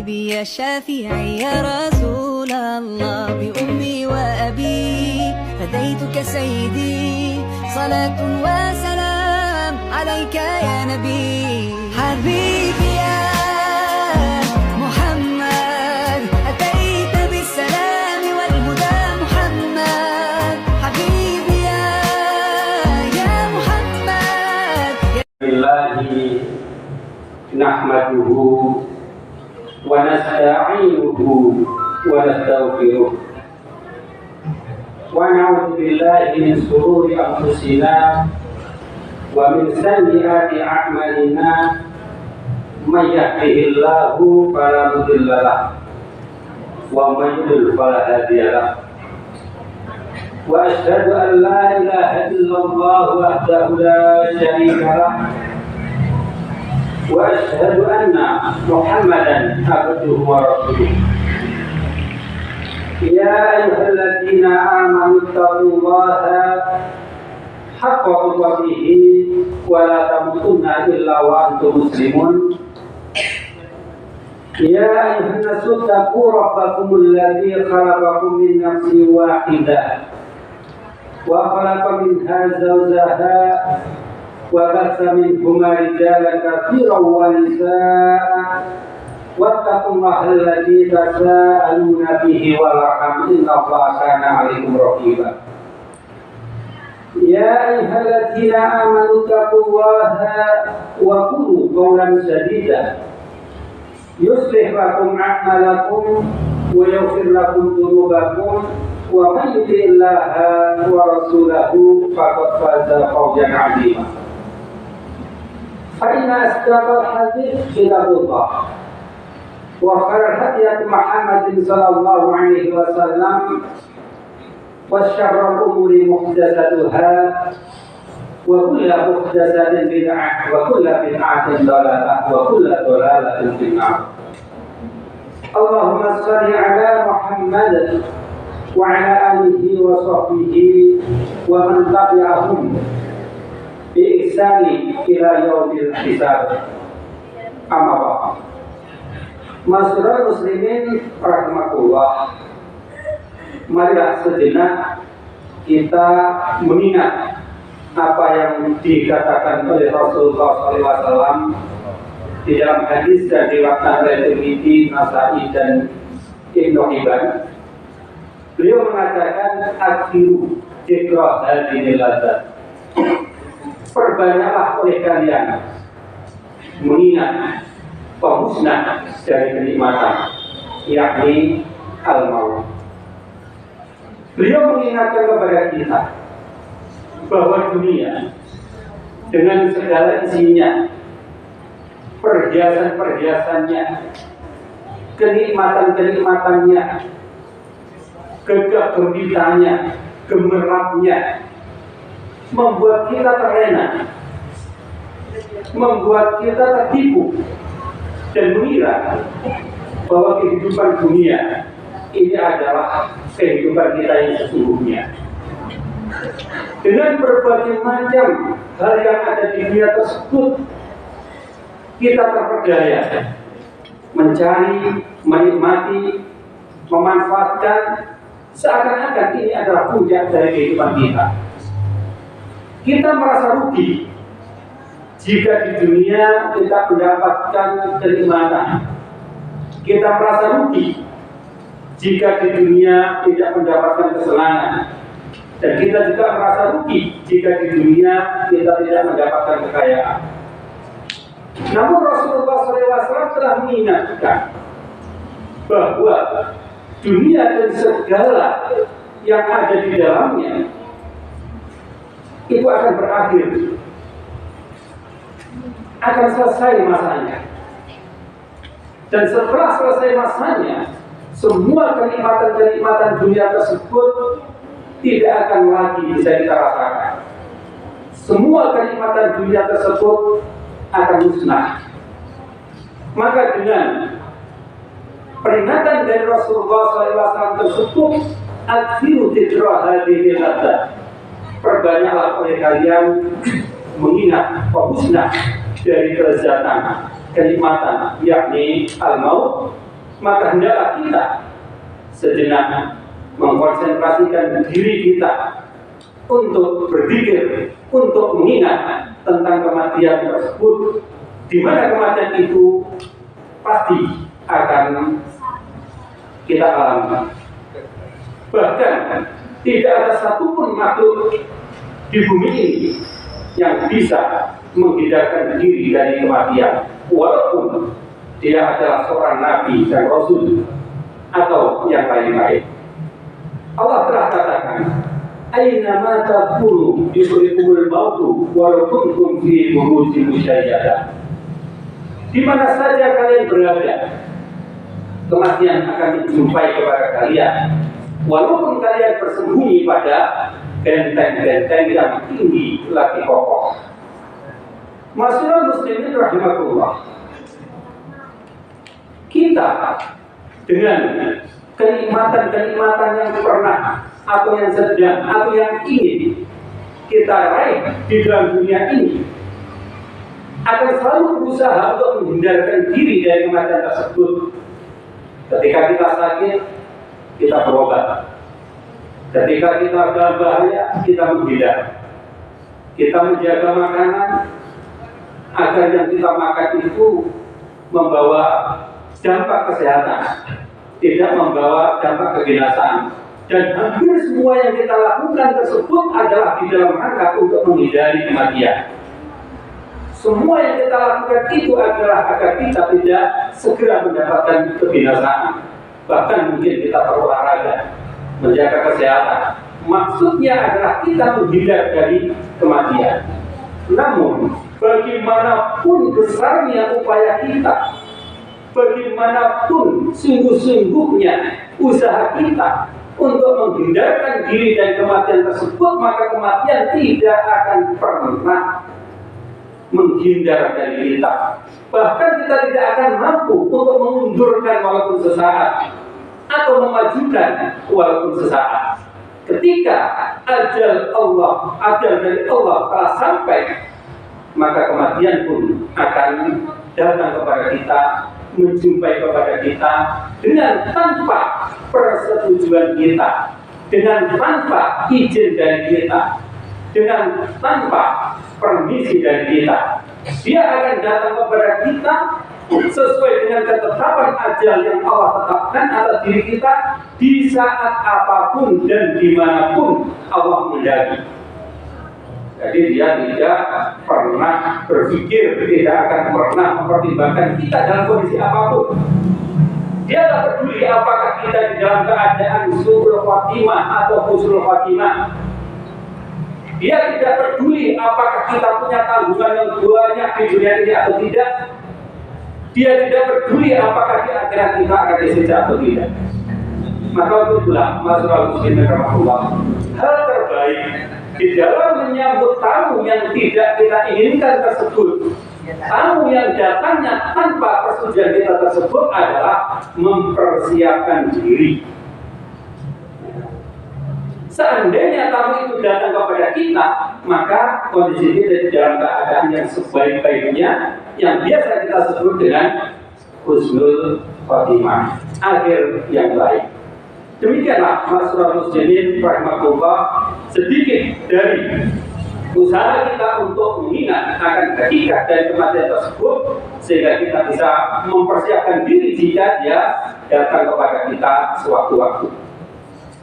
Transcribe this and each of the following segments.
حبيبي يا شافعي يا رسول الله بأمي وأبي فديتك سيدي صلاة وسلام عليك يا نبي حبيبي يا محمد أتيت بالسلام والهدى محمد حبيبي يا محمد بالله نحمده ونستعينه ونستغفره ونعوذ بالله من شرور أنفسنا ومن سيئات أعمالنا من يهده الله فلا مضل له ومن يضلل فلا هادي له وأشهد أن لا إله إلا الله وحده لا شريك له وأشهد أن محمدا عبده ورسوله يا أيها الذين آمنوا اتقوا الله حق تقاته ولا تموتن إلا وأنتم مسلمون يا أيها الناس اتقوا ربكم الذي خلقكم من نفس واحدة وخلق منها زوجها وبث منهما رجالا كثيرا ونساء واتقوا الله الذي تساءلون به والأرحام إن الله كان عليكم رقيبا يا أيها الذين آمنوا اتقوا الله وقولوا قولا سديدا يصلح لكم أعمالكم ويغفر لكم ذنوبكم ومن يطع الله ورسوله فقد فاز فوزا عظيما فإن أصدق الحديث كتاب الله وخير الهدي محمد صلى الله عليه وسلم وشر الأمور محدثاتها وكل محدثة بدعة وكل بدعة ضلالة وكل ضلالة في النار اللهم صل على محمد وعلى آله وصحبه ومن تبعهم بإحسان إلى يوم الحساب أما بعد Masyarakat muslimin rahmatullah, marilah sejenak kita mengingat apa yang dikatakan oleh Rasulullah SAW di dalam hadis yang diriwayatkan oleh Tirmidzi, Nasa'i dan Ibnu Hibban. Beliau mengatakan akhiru dzikra hadhil ladzat, perbanyaklah oleh kalian mengingat pemusnah dari kenikmatan, yakni al-maut. Beliau mengingatkan kepada kita bahwa dunia dengan segala isinya, perhiasan-perhiasannya, kenikmatan-kenikmatannya, gegap gempitanya, gemerlapnya, membuat kita terlena, membuat kita tertipu dan mengira bahwa kehidupan dunia ini adalah kehidupan kita yang sesungguhnya. Dengan berbagai macam hal yang ada di dunia tersebut, kita terperdaya mencari, menikmati, memanfaatkan seakan-akan ini adalah puncak dari kehidupan kita. Kita merasa rugi jika di dunia kita mendapatkan kenikmatan. Kita merasa rugi jika di dunia tidak mendapatkan kesenangan. Dan kita juga merasa rugi jika di dunia kita tidak mendapatkan kekayaan. Namun Rasulullah SAW telah mengingatkan bahwa dunia dan segala yang ada di dalamnya itu akan berakhir, akan selesai masanya. Dan setelah selesai masanya, semua kenikmatan-kenikmatan dunia tersebut tidak akan lagi bisa kita rasakan. Semua kenikmatan dunia tersebut akan musnah. Maka dengan peringatan dari Rasulullah SAW tersebut, akhiru dzikra hadhil ladzat, perbanyaklah oleh kalian mengingat pemusnah dari kelezatan, kenikmatan, yakni al-maut, maka hendaklah kita sejenak mengkonsentrasikan diri kita untuk berpikir, untuk mengingat tentang kematian tersebut, di mana kematian itu pasti akan kita alami. Bahkan tidak ada satupun makhluk di bumi ini yang bisa menghindarkan diri dari kematian, walaupun dia adalah seorang nabi dan rasul atau yang lain-lain. Allah telah katakan, "Aina ma takunu yusrikumul mautu walau kuntum fi burujin musyayyadah." Di mana saja kalian berada, kematian akan dijumpai kepada kalian, walaupun kalian bersembunyi pada benteng-benteng yang tinggi lagi kokoh. Masyaallah muslimin rahimakumullah. Kita dengan kenikmatan-kenikmatan yang pernah atau yang sedang atau yang ingin kita raih di dalam dunia ini, akan selalu berusaha untuk menghindarkan diri dari kematian tersebut. Ketika kita sakit, kita berobat. Ketika kita dalam bahaya, kita menghindar. Kita menjaga makanan agar yang kita makan itu membawa dampak kesehatan, tidak membawa dampak kebinasaan. Dan hampir semua yang kita lakukan tersebut adalah di dalam rangka untuk menghindari kematian. Semua yang kita lakukan itu adalah agar kita tidak segera mendapatkan kebinasaan. Bahkan mungkin kita berolahraga, menjaga kesehatan. Maksudnya adalah kita menghindar dari kematian. Namun, bagaimanapun besarnya upaya kita, bagaimanapun sungguh-sungguhnya usaha kita untuk menghindarkan diri dari kematian tersebut, maka kematian tidak akan pernah menghindar dari kita. Bahkan kita tidak akan mampu untuk mengundurkan walaupun sesaat atau memajukan walaupun sesaat. Ketika ajal dari Allah telah sampai, maka kematian pun akan datang kepada kita, menjumpai kepada kita dengan tanpa persetujuan kita, dengan tanpa izin dari kita, dengan tanpa permisi dari kita. Dia akan datang kepada kita sesuai dengan ketetapan ajal yang Allah tetapkan atas diri kita di saat apapun dan dimanapun Allah menghendaki. Jadi dia tidak pernah berpikir, tidak akan pernah mempertimbangkan kita dalam kondisi apapun. Dia tak peduli apakah kita di dalam keadaan su'ul khatimah atau husnul khatimah. Dia tidak peduli apakah kita punya tanggungan yang banyak di dunia ini atau tidak. Dia tidak peduli apakah di akhirat kita akan disiksa atau tidak. Maka itulah masyarakat muslimin rahmatullah, hal terbaik di dalam menyambut tamu yang tidak kita inginkan tersebut, tamu yang datangnya tanpa persetujuan kita tersebut, adalah mempersiapkan diri. Seandainya tamu itu datang kepada kita, maka kondisi kita dalam keadaan yang sebaik-baiknya, yang biasa kita sebut dengan husnul khatimah, akhir yang baik. Demikianlah masyarakat muslimin rahmatullah, sedikit dari usaha kita untuk mengingat akan hakikat dari kematian tersebut, sehingga kita bisa mempersiapkan diri jika dia datang kepada kita sewaktu-waktu.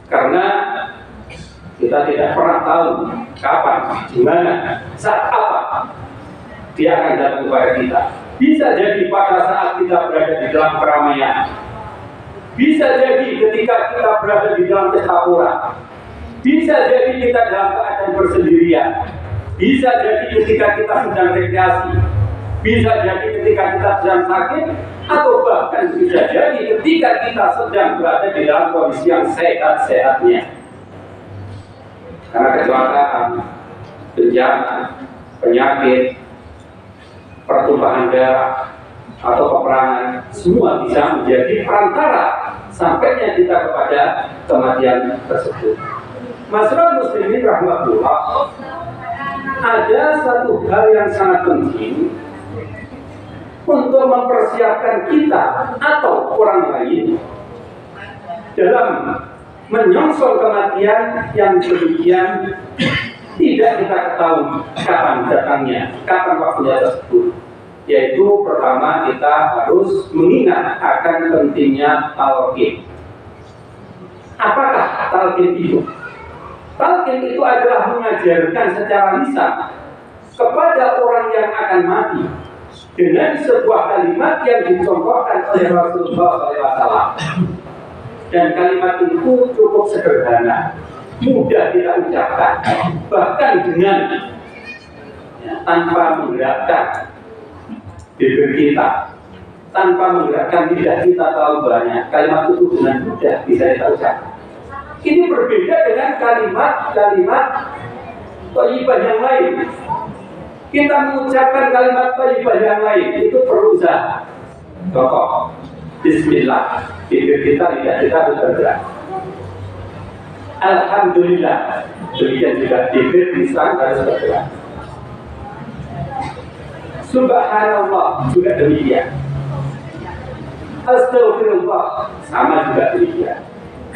Karena kita tidak pernah tahu kapan, di mana, saat apa dia akan datang kepada kita. Bisa jadi pada saat kita berada di dalam keramaian, bisa jadi ketika kita berada di dalam pesta pora, bisa jadi kita dalam keadaan bersendirian, bisa jadi ketika kita sedang rekreasi, bisa jadi ketika kita sedang sakit, atau bahkan bisa jadi ketika kita sedang berada di dalam kondisi yang sehat-sehatnya. Karena kecelakaan, bencana, penyakit, pertumpahan darah, atau peperangan, semua bisa menjadi perantara sampainya kita kepada kematian tersebut. Masyarakat muslimin rahmatullah, ada satu hal yang sangat penting untuk mempersiapkan kita atau orang lain dalam menyongsong kematian yang demikian tidak kita ketahui kapan datangnya, kapan waktunya tersebut. Yaitu pertama kita harus mengingat akan pentingnya talqin. Apakah talqin itu? Talqin itu adalah mengajarkan secara lisan kepada orang yang akan mati dengan sebuah kalimat yang dicontohkan oleh Rasulullah SAW. Dan kalimat itu cukup sederhana, mudah kita ucapkan, bahkan dengan tanpa menggerakkan bibir kita, tanpa menggerakkan lidah kita terlalu banyak. Kalimat itu dengan mudah bisa kita ucapkan. Ini berbeda dengan kalimat-kalimat thayyibah yang lain. Kita mengucapkan kalimat thayyibah yang lain itu perlu usaha. Contoh, Bismillah, bibir kita, lidah kita harus bergerak. Alhamdulillah, demikian juga bibir lisan harus bergerak. Subhanallah juga demikian. Astagfirullah sama juga demikian.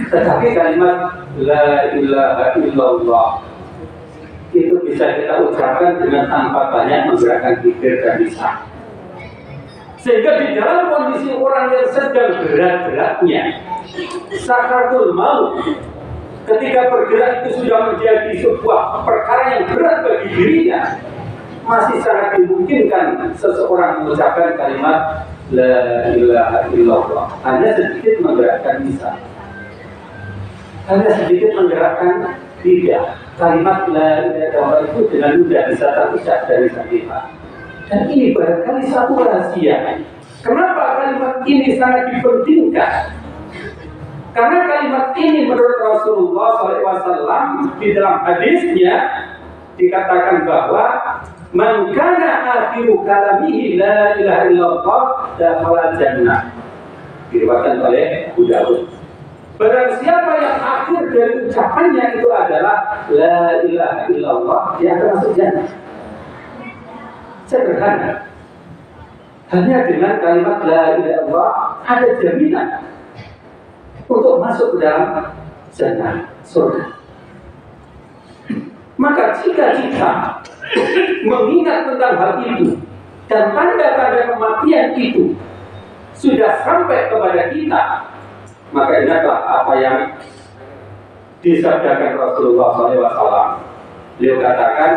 Tetapi kalimat La ilaha illallah itu bisa kita ucapkan dengan tanpa banyak menggerakkan bibir dan lisan. Sehingga di dalam kondisi orang yang sedang berat-beratnya sakaratul maut, ketika bergerak itu sudah menjadi sebuah perkara yang berat bagi dirinya, masih sangat dimungkinkan seseorang mengucapkan kalimat La ilaha illallah, hanya sedikit menggerakkan lisan, hanya sedikit menggerakkan lidah. Kalimat La ilaha illallah itu dengan mudah bisa terucap dari lisan. Dan ini barangkali satu rahasia. Kenapa kalimat ini sangat dipentingkan? Karena kalimat ini menurut Rasulullah SAW di dalam hadisnya dikatakan bahwa man kana akhiru kalamihi la ilaha illallah dakhala jannah. Diriwayatkan oleh Abu Dawud. Barang siapa yang akhir dari ucapannya itu adalah la ilaha illallah, dia akan masuk jannah. Sederhana. Hanya dengan kalimat la ilaha illallah ada jaminan untuk masuk ke dalam jannah, surga. Maka jika kita mengingat tentang hal itu dan tanda-tanda kematian itu sudah sampai kepada kita, maka ingatlah apa yang disabdakan Rasulullah SAW. Beliau katakan,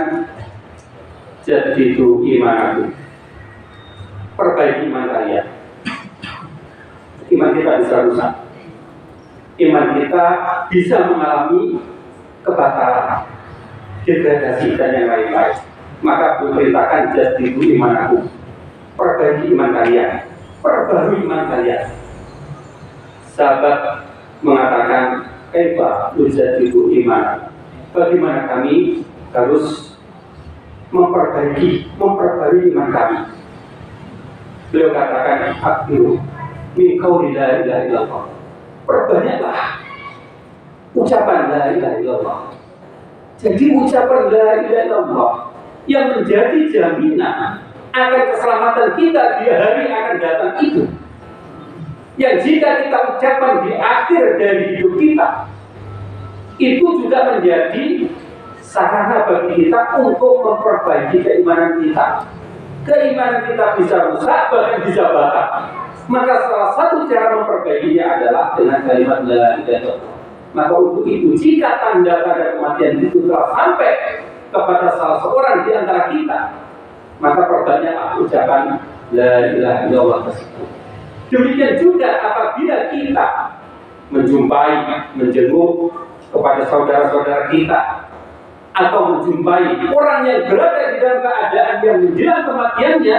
jadidu imanaku, perbaiki iman kalian. Iman kita bisa rusak, iman kita bisa mengalami kebakaran, degradasi dan yang lain-lain. Maka diperintahkan jadidu imanaku, perbaiki iman kalian, perbarui iman kalian. Sahabat mengatakan, kaifa nujadidu iman, bagaimana kami harus memperbarui iman kami. Beliau katakan, akhiru min qauli la ilaha illallah, perbanyaklah ucapan la ilaha illallah. Jadi ucapan la ilaha illallah yang menjadi jaminan akan keselamatan kita di hari akan datang itu, yang jika kita ucapkan di akhir dari hidup kita, itu juga menjadi sarana bagi kita untuk memperbaiki keimanan kita. Keimanan kita bisa rusak, bahkan bisa batal. Maka salah satu cara memperbaikinya adalah dengan kalimat la ilaha illallah. Maka untuk itu, jika tanda-tanda kematian itu telah sampai kepada salah seorang di antara kita, maka perbanyaklah ucapan la ilaha illallah tersebut. Demikian juga apabila kita menjumpai, menjenguk kepada saudara-saudara kita, atau menjumpai orang yang berada di dalam keadaan yang menjelang kematiannya,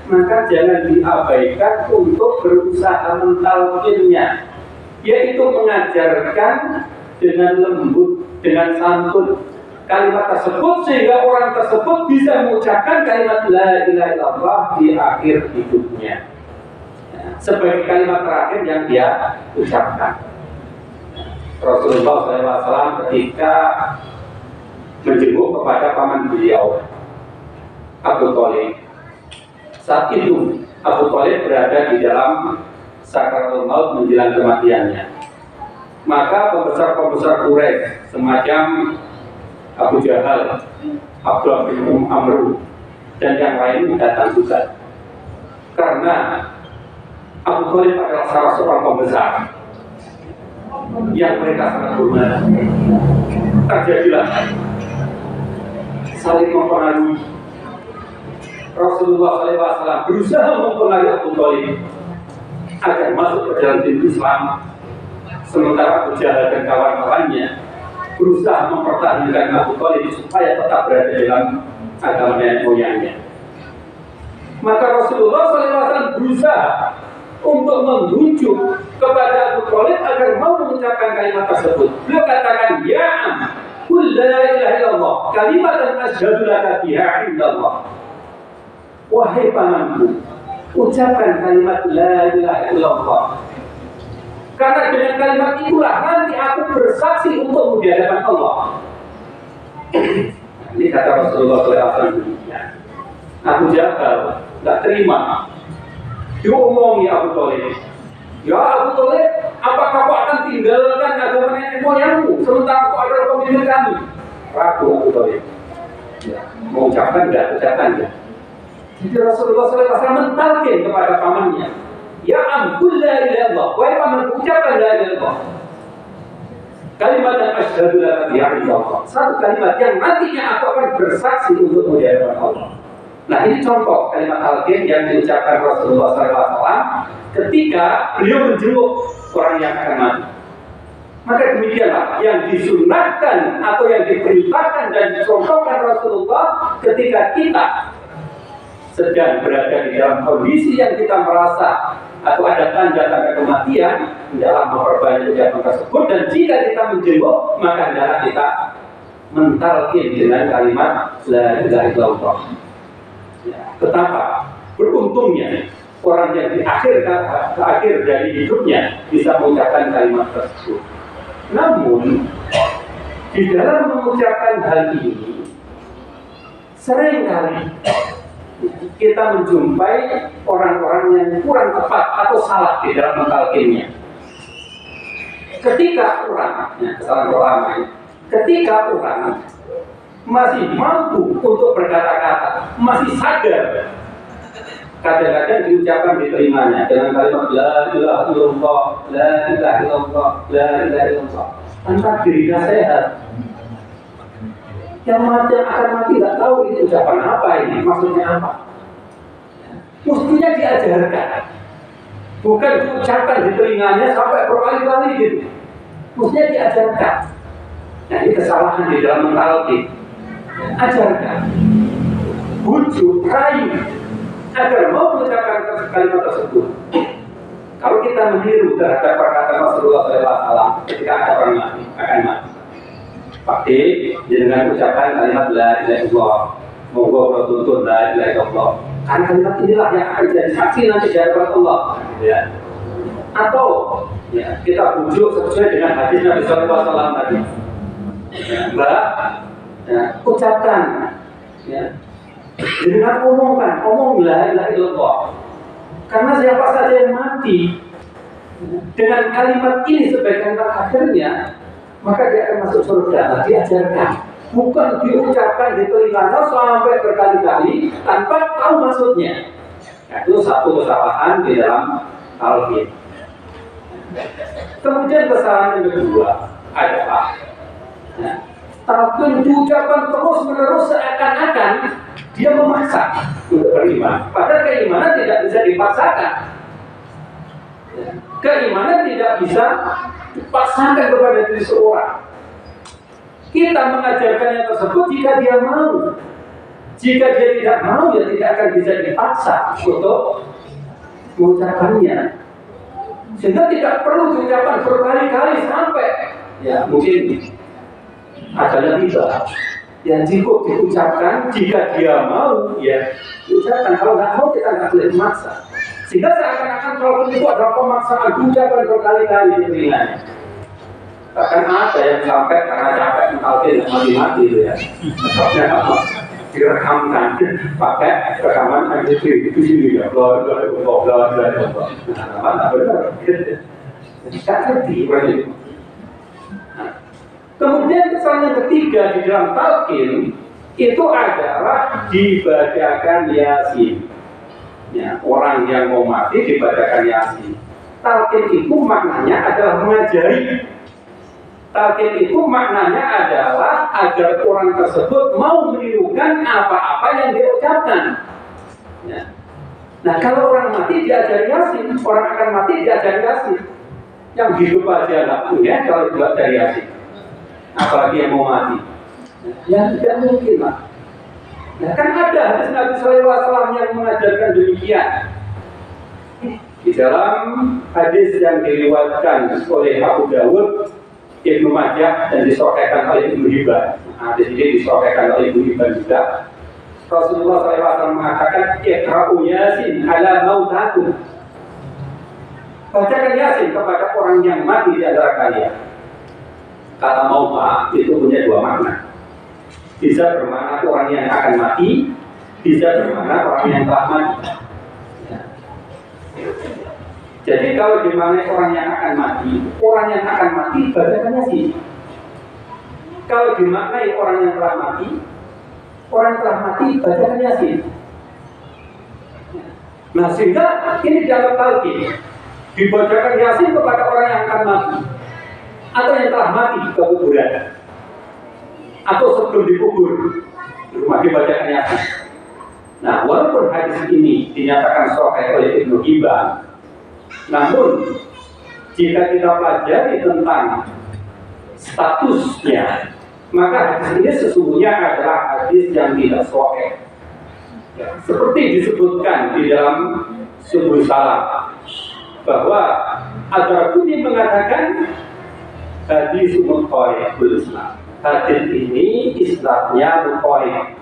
maka jangan diabaikan untuk berusaha mentalkinnya, yaitu mengajarkan dengan lembut, dengan santun kalimat tersebut, sehingga orang tersebut bisa mengucapkan kalimat la ilaha illallah di akhir hidupnya sebagai kalimat terakhir yang dia ucapkan. Rasulullah SAW ketika menjenguk kepada paman beliau, Abu Thalib, saat itu Abu Thalib berada di dalam sakaratul maut menjelang kematiannya. Maka pembesar-pembesar Quraisy semacam Abu Jahal, Abdullah bin Amr dan yang lain datang juga. Karena Abu Thalib adalah salah seorang pembesar yang mereka sangat hormat. Terjadilah saling mempengaruhi. Rasulullah SAW berusaha mempengaruhi Abu Thalib agar masuk ke dalam din Islam, sementara Abu Jahal dan kawan-kawannya berusaha mempertahankan Abu Thalib supaya tetap berada dalam agama nenek moyangnya. Maka Rasulullah SAW berusaha untuk membujuk kepada Abu Thalib agar mau mengucapkan kalimat tersebut. Beliau katakan, ya am, qul la ilaha illallah, kalimatan asyhadu laka biha indallah. Wahai pamanku, ucapkan kalimat la ilaha illallah. Karena dengan kalimat itulah nanti aku bersaksi untukmu di hadapan Allah. Ini kata Rasulullah SAW. Abu Jahal tidak terima. Diomongi Abu Thalib. Ya Abu Thalib, apakah kau akan tinggalkan agama nenek moyangmu sementara kau adalah pemimpin kami? Ragu Abu Thalib. Ya, mau ucapkan enggak? Ucapkan enggak? Jadi Rasulullah SAW mentalkin kepada pamannya, ya ampun la ilaha illallah, wahai pamanku, ucapkan la ilaha illallah. Kalimat yang asyhadu la ilaha illallah, satu kalimat yang nantinya aku akan bersaksi untuk di hadapan Allah. Nah, ini contoh kalimat talqin yang diucapkan Rasulullah SAW ketika beliau menjenguk orang yang akan mati. Maka demikianlah yang disunahkan atau yang diperintahkan dan dicontohkan Rasulullah ketika kita sedang berada di dalam kondisi yang kita merasa atau ada tanda-tanda kematian, dalam memperbanyak ucapan tersebut. Dan jika kita menjenguk, maka hendaklah kita mentalqin dengan kalimat la ilaha illallah. Ya, betapa beruntungnya orang yang di akhir dari hidupnya bisa mengucapkan kalimat tersebut. Namun di dalam mengucapkan hal ini seringkali kita menjumpai orang-orang yang kurang tepat atau salah di dalam mentalkinnya. Ketika orang, kesalahan ulama, ketika orang masih mampu untuk berkata-kata, masih sadar, kadang-kadang diucapkan di telinganya dengan kalimat la ilaha illallah, la ilaha illallah, la ilaha illallah, tanpa dirinya sehat. Yang akan mati tidak tahu ini ucapan apa, ini maksudnya apa. Mestinya diajarkan, bukan diucapkan di telinganya sampai berkali-kali gitu. Mestinya diajarkan. Nah, ini kesalahan di dalam mentalkin. Ajarkan, bujuk, rayu agar mau mengucapkan kalimat tersebut. Kalau kita meniru terhadap perkataan Rasulullah SAW ketika ada orang mati, akan mati, pasti dengan ucapan kalimat la ilaha illallah, monggo bertuntun la ilaha illallah. Karena kalimat inilah yang akan jadi saksi nanti di hadapan Allah. Ya. Atau ya, kita bujuk sesuai dengan hadis Nabi SAW tadi. Ya, Mbak, ya, ucapkan, ya, dengan omong la ilaha illallah. Karena siapa saja yang mati dengan kalimat ini sebagai kalimat akhirnya, maka dia akan masuk surga. Nah, diajarkan, bukan diucapkan di telinganya sampai berkali-kali tanpa tahu maksudnya. Nah, itu satu kesalahan di dalam talqin. Kemudian kesalahan yang kedua adalah talqin diucapkan terus-menerus seakan-akan dia memaksa untuk beriman. Padahal keimanan tidak bisa dipaksakan. Keimanan tidak bisa dipaksakan kepada diri seorang. Kita mengajarkannya tersebut jika dia mau. Jika dia tidak mau, ya tidak akan bisa dipaksa untuk mengucapkannya. Sehingga tidak perlu diucapkan berkali-kali sampai ya mungkin adalah tiba. Ya cukup diucapkan jika dia mau, ya diucapkan. Kalau nggak mau, kita nggak boleh memaksa. Sehingga seakan-akan kalau itu adalah pemaksaan, diucapkan berkali-kali di telinganya. Bahkan ada yang sampai karena capek mentalkin mati-mati itu ya. direkamkan pakai rekaman MP3 di sini ya, bla bla bla bla bla bla. Nah, benar. Jadi kan ngerti orang itu. Kemudian kesan yang ketiga di dalam talqin itu adalah dibacakan Yasin. Ya, orang yang mau mati dibacakan Yasin. Talqin itu maknanya adalah mengajari. Talqin itu maknanya adalah agar orang tersebut mau menirukan apa-apa yang dia ucapkan. Ya. Nah, kalau orang mati diajari Yasin, orang akan mati diajari Yasin. Yang hidup aja nggak punya kalau buat dari Yasin. Apalagi yang mau mati. Ya tidak mungkin lah. Nah, kan ada hadis Nabi SAW yang mengajarkan demikian. Di dalam hadis yang diriwayatkan oleh Abu Dawud, Ibnu Majah dan disahihkan oleh Ibnu Hibban. Hadis ini disahihkan oleh Ibnu Hibban juga. Rasulullah SAW mengatakan, "Iqra'u Yasin ala mautakum." Bacakan Yasin kepada orang yang mati di antara kalian. Kata mauta itu punya dua makna. Bisa bermakna orang yang akan mati, bisa bermakna orang yang telah mati. Ya. Jadi kalau dimaknai orang yang akan mati, orang yang akan mati bacakan Yasin. Kalau dimaknai orang yang telah mati, orang yang telah mati bacakan Yasin. Nah, sehingga ini dianggap talqin. Dibacakan Yasin kepada orang yang akan mati atau yang telah mati di kuburan atau sebelum dikubur rumah dibacakan Yasin. Nah, walaupun hadis ini dinyatakan sahih oleh Ibnu Hibban, namun jika kita pelajari tentang statusnya, maka hadis ini sesungguhnya adalah hadis yang tidak sahih. Ya, seperti disebutkan di dalam Subul Salam bahwa Ad-Darqutni mengatakan hadis Muqarrib Islam. Hadis ini isnadnya Muqarrib.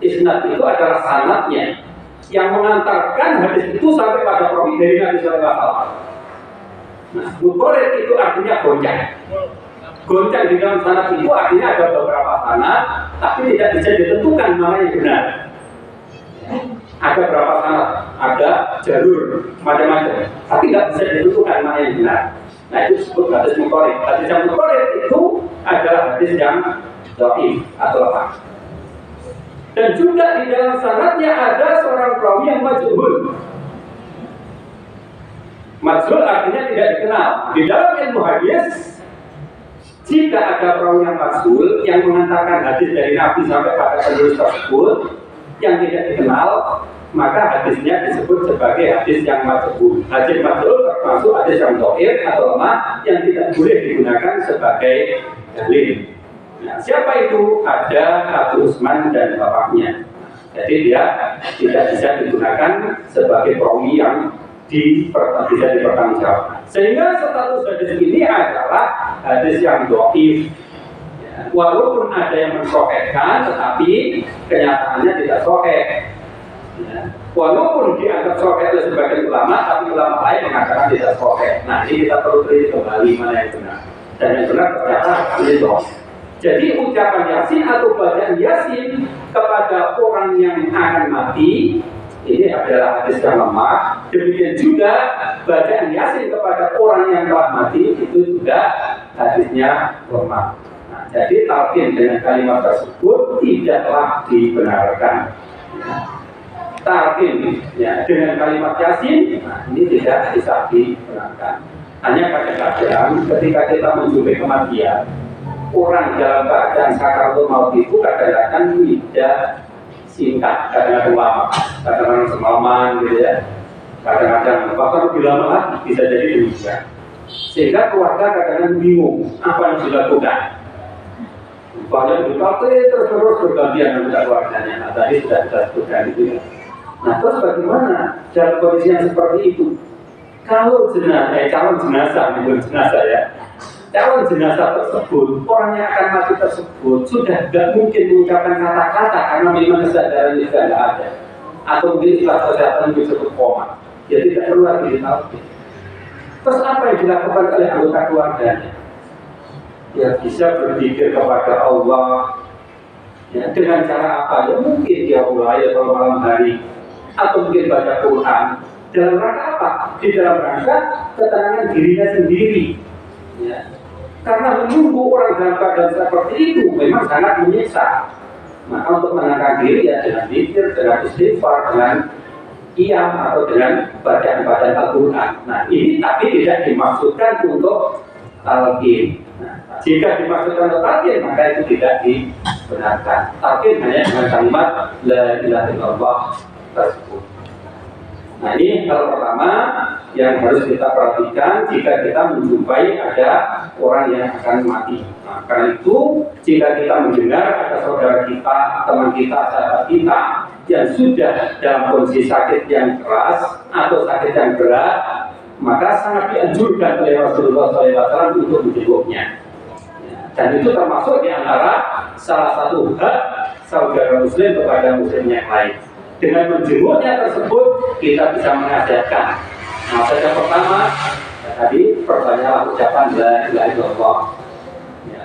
Isnad itu adalah sanadnya yang mengantarkan hadis itu sampai pada perawi dari Nabi SAW. Nah, Muqarrib itu artinya goncang. Goncang di dalam sanad itu artinya ada beberapa sanad, tapi tidak bisa ditentukan mana yang benar. Ada berapa sanad, ada jalur macam-macam, tapi tidak bisa ditentukan mana yang benar. Nah, itu disebut hadis Muqarrib. Hadis yang Muqarrib itu adalah hadis yang dhaif atau lemah. Dan juga di dalam sanadnya ada seorang perawi yang majhul. Majhul artinya tidak dikenal. Di dalam ilmu hadis, jika ada perawi yang majhul yang mengantarkan hadis dari Nabi sampai pada penulis tersebut yang tidak dikenal, maka hadisnya disebut sebagai hadis yang majhul. Hadis majhul termasuk hadis yang dhaif atau lemah yang tidak boleh digunakan sebagai dalil. Nah, siapa itu? Ada Abu Utsman dan bapaknya. Jadi dia tidak bisa digunakan sebagai perawi yang bisa dipertanggungjawabkan. Sehingga status hadis ini adalah hadis yang dhaif. Walaupun ada yang mensahihkan, tetapi kenyataannya tidak sahih. Ya. Walaupun dianggap sahih oleh sebagian ulama, tapi ulama lain mengatakan tidak sahih. Nah, ini kita perlu teliti kembali mana yang benar. Dan yang benar ternyata ini sahih. Jadi ucapan Yasin atau bacaan Yasin kepada orang yang akan mati ini adalah hadis yang lemah. Demikian juga bacaan Yasin kepada orang yang telah mati itu juga hadisnya lemah. Jadi talqin dengan kalimat tersebut tidaklah dibenarkan. Talqin ya, dengan kalimat Yasin, nah, ini tidak bisa dibenarkan. Hanya kadang-kadang ketika kita menjumpai kematian, orang dalam keadaan sakaratul maut itu kadang-kadang tidak singkat, kadang-kadang lama, kadang-kadang semalaman gitu ya. Kadang-kadang bahkan lebih lama lagi bisa jadi demikian. Sehingga keluarga kadang-kadang bingung apa yang dilakukan. Banyak dipakai terus bergantian dengan keluarganya. Nah, tadi sudah kita sebutkan itu. Nah, terus bagaimana dalam kondisi yang seperti itu? Kalau calon jenazah, bukan jenazah ya, calon jenazah tersebut, orang yang akan mati tersebut sudah tidak mungkin mengucapkan kata-kata karena memang kesadaran itu tidak ada, atau mungkin sifat kesehatan disebut koma. Jadi tidak perlu lagi ditalqin. Terus apa yang dilakukan oleh anggota keluarganya? Ya bisa berpikir kepada Allah, Ya, dengan cara apa? Ya mungkin dia mulai kalau malam hari, atau mungkin baca Quran. Dalam rangka apa? Di dalam rangka ketenangan dirinya sendiri. Ya. Karena menunggu orang dalam keadaan seperti itu memang sangat menyiksa. Maka untuk menenangkan diri ya dengan zikir, dengan istighfar, dengan qiyam atau dengan bacaan-bacaan Al-Quran. Nah ini tapi tidak dimaksudkan untuk talqin. Nah, jika dimaksudkan untuk talqin maka itu tidak dibenarkan. Talqin hanya dengan kalimat la ilaha illallah tersebut. Nah ini hal pertama yang harus kita perhatikan jika kita menjumpai ada orang yang akan mati. Nah, karena itu jika kita mendengar ada saudara kita, teman kita, sahabat kita yang sudah dalam kondisi sakit yang keras atau sakit yang berat, maka sangat dianjurkan oleh Rasulullah SAW untuk menjenguknya. Dan itu termasuk di antara salah satu hak saudara muslim kepada muslim yang lain. Dengan menjenguknya tersebut kita bisa mengajarkan. Nah, yang pertama ya, tadi perbanyaklah ucapan la ilaha illallah. Ya.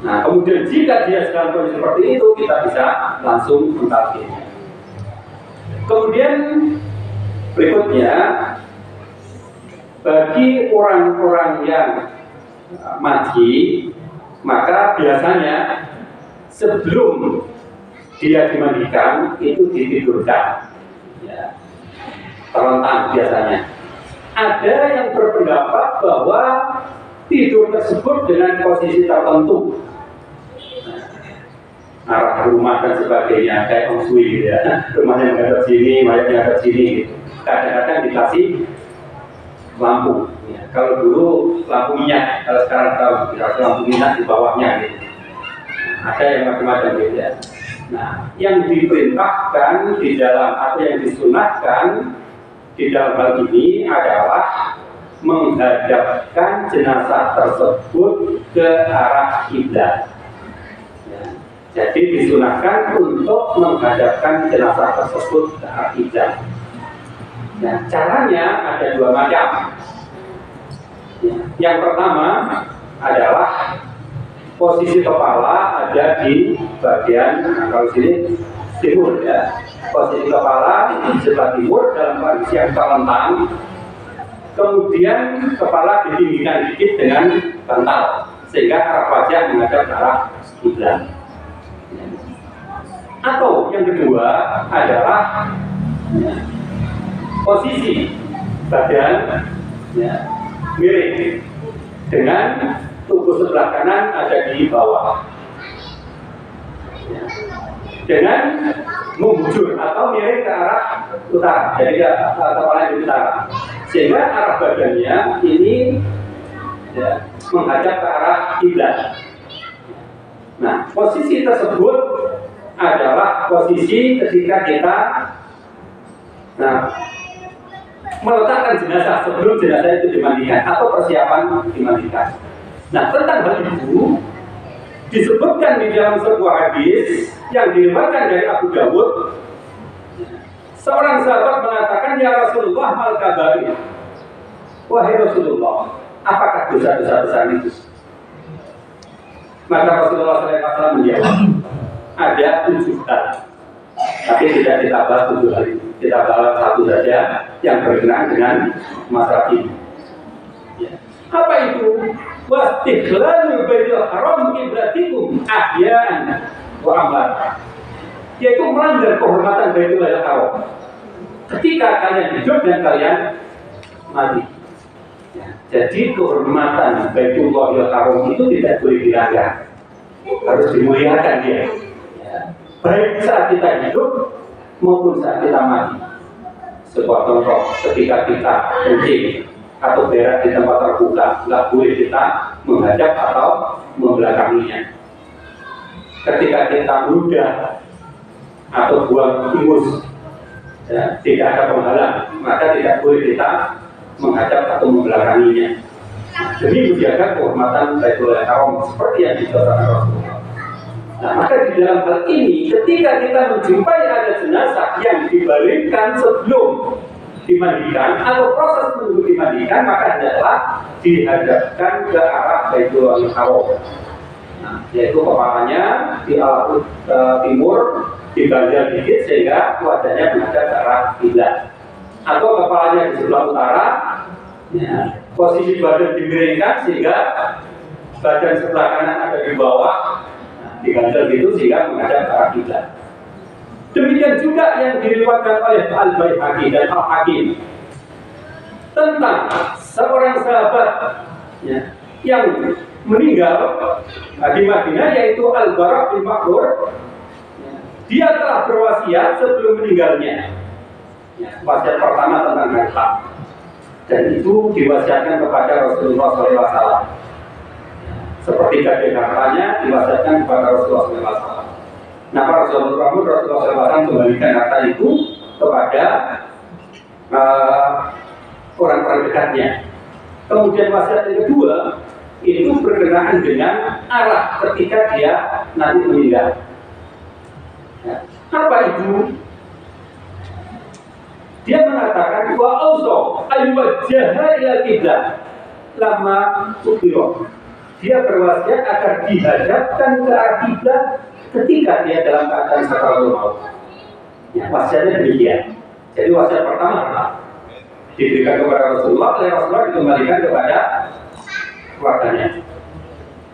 Nah, kemudian jika dia sedang kondisi seperti itu kita bisa langsung mentalkinnya. Kemudian berikutnya bagi orang-orang yang mati maka biasanya sebelum dia dimandikan itu ditidurkan, ya, terlentang biasanya. Ada yang berpendapat bahwa tidur tersebut dengan posisi tertentu, arah rumah dan sebagainya, kayak feng shui gitu ya. Rumahnya menghadap sini, mayatnya menghadap sini. Gitu. Kadang-kadang dikasih lampu. Ya. Kalau dulu lampu minyak, kalau sekarang tahu dikasih lampu minyak di bawahnya. Gitu. Ada yang macam-macam gitu ya. Nah, yang diperintahkan di dalam atau yang disunahkan di dalam hal ini adalah menghadapkan jenazah tersebut ke arah kiblat. Ya, jadi disunahkan untuk menghadapkan jenazah tersebut ke arah kiblat. Nah, caranya ada dua macam. Ya, yang pertama adalah posisi kepala ada di bagian, nah kalau sini timur ya. Posisi kepala di sebelah timur dalam kondisi yang terlentang. Kemudian kepala ditinggikan sedikit dengan bantal sehingga arah wajah menghadap ke arah kiblat. Atau yang kedua adalah ya, posisi badan ya, miring dengan tubuh sebelah kanan ada di bawah, ya. Dengan membujur atau miring ke arah utara, jadi kepala di utara, sehingga arah badannya ini ya, menghadap ke arah kiblat. Nah, posisi tersebut adalah posisi ketika kita meletakkan jenazah sebelum jenazah itu dimandikan atau persiapan dimandikan. Nah, tentang hal itu disebutkan di dalam sebuah hadis yang diriwayatkan dari Abu Dawud. Seorang sahabat mengatakan, "Ya Rasulullah, mal kabair?" Wahai Rasulullah, apakah dosa-dosa besar itu? Maka Rasulullah SAW menjawab, ada 7 hal, tapi tidak kita bahas 7 hal itu. Kita bahas satu saja yang berkenaan dengan masalah ini. Ya. Apa itu? Wastiklalul baitul haram kiblatikum ahya'an wa amwat, yaitu melanggar kehormatan baitul haram ketika kalian hidup dan kalian mati. Ya, jadi kehormatan baitullah haram itu tidak boleh dilanggar, harus dimuliakan dia. Ya, baik saat kita hidup maupun saat kita mati. Sebuah contoh, ketika kita kencing atau berak di tempat terbuka, nggak boleh kita menghadap atau membelakanginya. Ketika kita ludah atau buang ingus, ya, tidak ada penghalang, maka tidak boleh kita menghadap atau membelakanginya. Demi menjaga kehormatan Baitul Haram seperti yang dicontohkan Rasulullah. Nah, maka di dalam hal ini, ketika kita menjumpai ada jenazah yang dibaringkan sebelum dimandikan atau proses menunggu dimandikan, maka adalah dihadapkan ke arah Baitul Haram. Nah, yaitu kepalanya di arah timur diganjal dikit sehingga wajahnya menghadap ke arah kiblat, atau kepalanya di sebelah utara, ya, posisi badan dimiringkan sehingga badan sebelah kanan ada di bawah, nah, diganjal gitu sehingga menghadap ke arah kiblat. Demikian juga yang diriwayatkan oleh Al-Baihaqi dan Al-Hakim tentang seorang sahabat, ya, yang meninggal di Madinah, yaitu Al-Bara bin Ma'rur. Dia telah berwasiat sebelum meninggalnya, ya, wasiat pertama tentang harta, dan itu diwasiatkan kepada Rasulullah SAW. Sepertiga dari hartanya diwasiatkan kepada Rasulullah SAW. Nah, para Rasulullah SAW kembalikan harta itu kepada orang-orang dekatnya. Kemudian wasiat yang kedua itu berkenaan dengan arah ketika dia nanti meninggal. Ya. Apa itu? Dia mengatakan wa auso ayyuwajjaha ila kiblat lama ukiro. Dia berwasiat agar dihadapkan ke arah kiblat ketika dia dalam keadaan sakaratul maut. Ya, wasiatnya demikian. Jadi wasiat pertama diberikan kepada Rasulullah, oleh Rasulullah dikembalikan kepada keluarganya.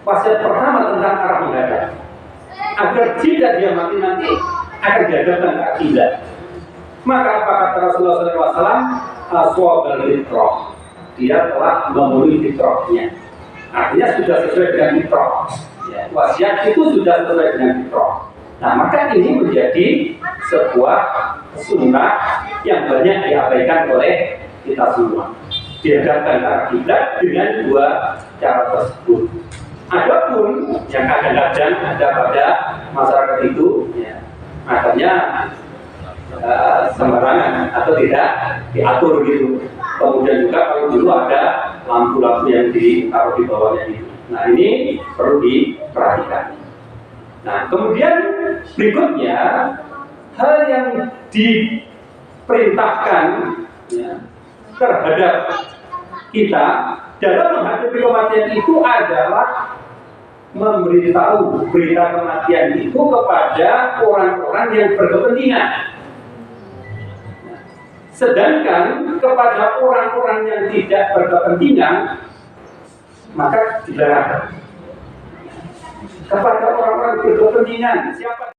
Wasiat pertama tentang arah menghadap, agar jika dia mati nanti akan dihadapkan ke arah kiblat. Maka apa kata Rasulullah SAW? Aswabal fitrah. Dia telah memenuhi fitrahnya. Artinya sudah sesuai dengan fitrah. Ya, wasiat itu sudah sesuai dengan fitrah. Nah, maka ini menjadi sebuah sunnah yang banyak diabaikan oleh kita semua. Dihadapkan ke arah kiblat dengan dua cara tersebut. Adapun yang kadang-kadang ada pada masyarakat itu, ya, makanya sembarangan atau tidak diatur gitu. Kemudian juga kalau dulu ada lampu-lampu yang ditaruh di bawahnya itu. Nah, ini perlu diperhatikan. Nah, kemudian berikutnya hal yang diperintahkan, ya, terhadap kita dalam menghadapi kematian itu adalah memberitahu berita kematian itu kepada orang-orang yang berkepentingan. Sedangkan kepada orang-orang yang tidak berkepentingan maka dilarang. Kepada orang-orang berkepentingan, siapa